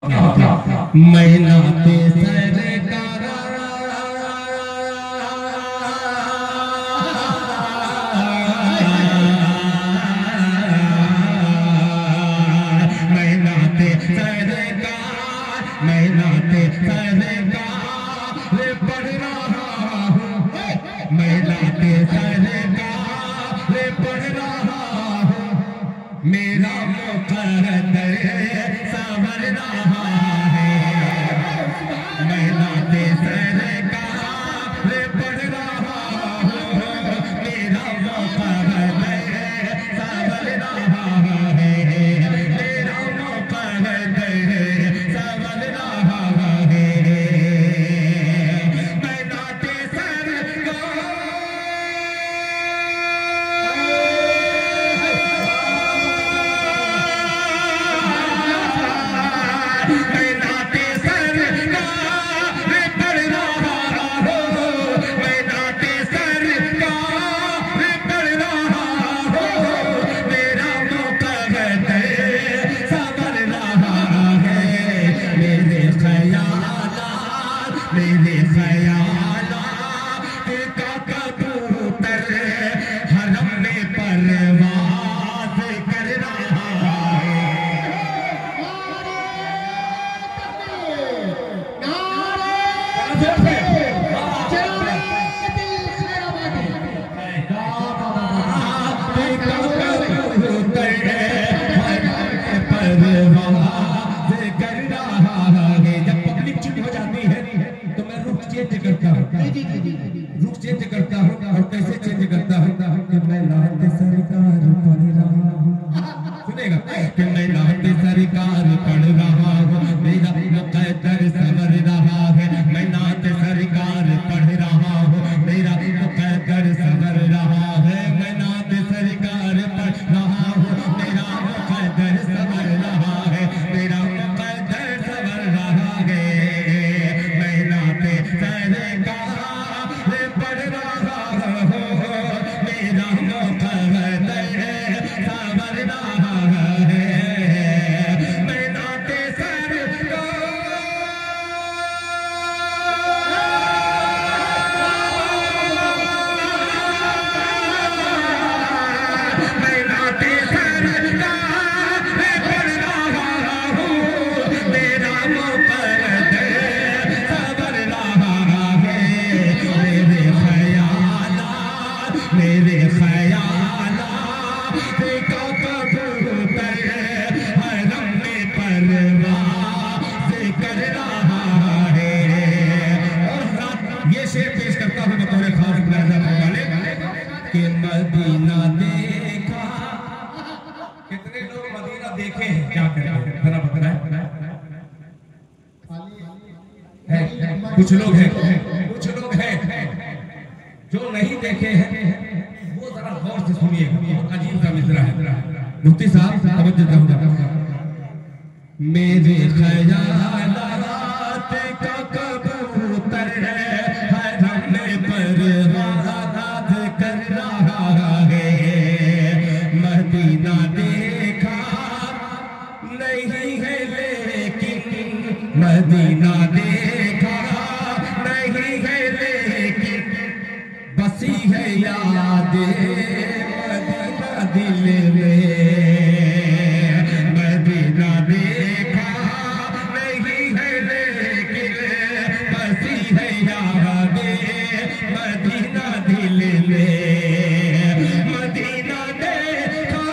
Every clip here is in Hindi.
मैं नाते सरकार मैं नाते सरकार मैं नाते सरकार पढ़ रहा हूँ मैं नाते सरकार पढ़ रहा हूँ मेरा मुक़द्दर संवर रहा है मैं नाते सरकार पढ़ रहा हूँ मेरा मुक़द्दर संवर रहा है मेरा मुक़द्दर संवर रहा है मैं नाते मैं नाते सरकार पढ़ रहा हूँ मैं नाते सरकार पढ़ रहा हूँ मेरा मुक़द्दर संवर रहा है मेरे ख़यालात का कबूतर हरम में परवाज़ कर रहा है जब पब्लिक चुप हो जाती है तो मैं रुख चेंज करता हूँ और कैसे चेंज करता हूँ कि मैं नाते सरकार पढ़ रहा हूँ सुनेगा कि मैं नाते सरकार पढ़ रहा हूँ मेरा मुक़द्दर संवर रहा है मैं नाते सरकार पढ़ रहा हूँ मेरा मुक़द्दर संवर रहा है मैं नाते सरकार पढ़ रहा हूँ मेरा मुक़द्दर संवर रहा है मेरा मुक़द्दर संवर रहा है मैं नाते सरकार पढ़ रहा हूँ मेरा मुक़द्दर संवर रहा है मैं नाते मैं नाते सरकार पढ़ रहा हूँ मेरा मुक़द्दर संवर रहा है मेरे ख़यालात का कबूतर हरम में परवाज़ कर रहा है और ये शेर पेश करता हूँ बतौर खास वाले कि मदीना देखा कितने लोग मदीना देखे हैं क्या करें जरा बताएं कुछ लोग हैं जो नहीं देखे हैं वो जरा गौर से सुनिए बहुत अजीब सा मिसरा है मुफ्ती साहब तवज्जो करूंगा मेरे ख़यालात का कबूतर हरम में परवाज़ कर रहा है मदीना देखा नहीं है लेकिन मदीना देखा नहीं है लेकिन बसी है यादें मदीना दिल में मदीना देखा नहीं है लेकिन बसी है यादें मदीना दिल में मदीना देखा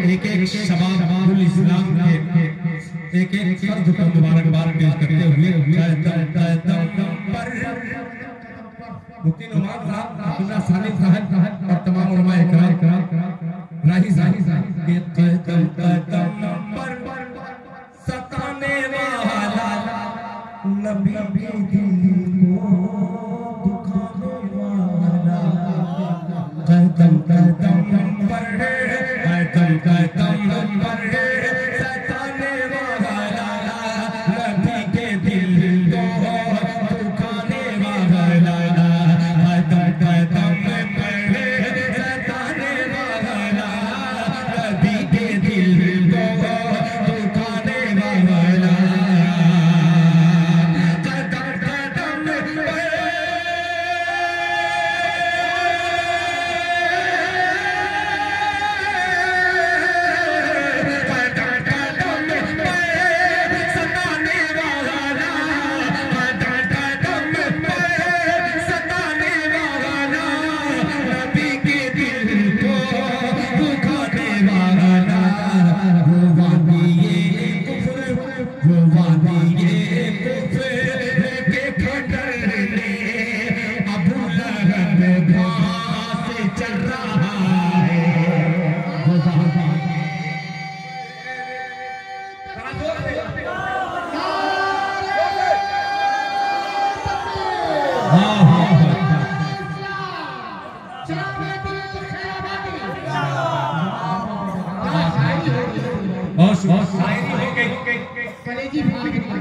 एक एक शबाबुल इस्लाम के एक एक शब्द को मुबारकबाद पेश करते हुए मुफ्ती नुमान साहब, अब्दुल्ला सालिम साहब और तमाम उलमा इकराम राही साहब के कदम पर सताने वाला नबी दिल को दुखाने वाला कदम पर सताने वाला नबी के दिल को दुखाने वाला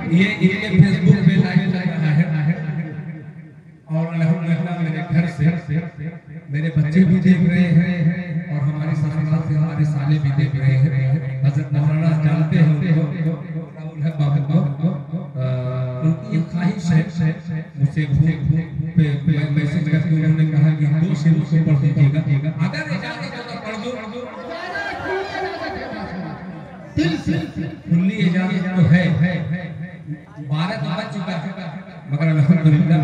ये इनके फेसबुक पे लाइव रहा है और अल्हम्दुलिल्लाह मेरे घर से मेरे बच्चे भी देख रहे हैं और हमारे ससुराल से हमारे साले भी देख रहे हैं। हजरत मौलाना जानते हो राहुल है बाबू को, उनकी ख्वाहिश है मुझसे पे मैसेज करके उन्होंने कहा कि 2 शेर को पढ़ दीजिएगा, अगर इजाजत हो तो पढ़ दो, दिल से खुली इजाजत तो है। 12 तो बज चुका है मगर अल्हम्दुलिल्लाह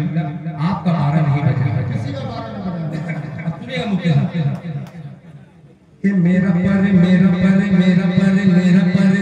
आपका 12 नहीं बजा है। सुनिएगा मुफ्ती साहब कि मेरा पर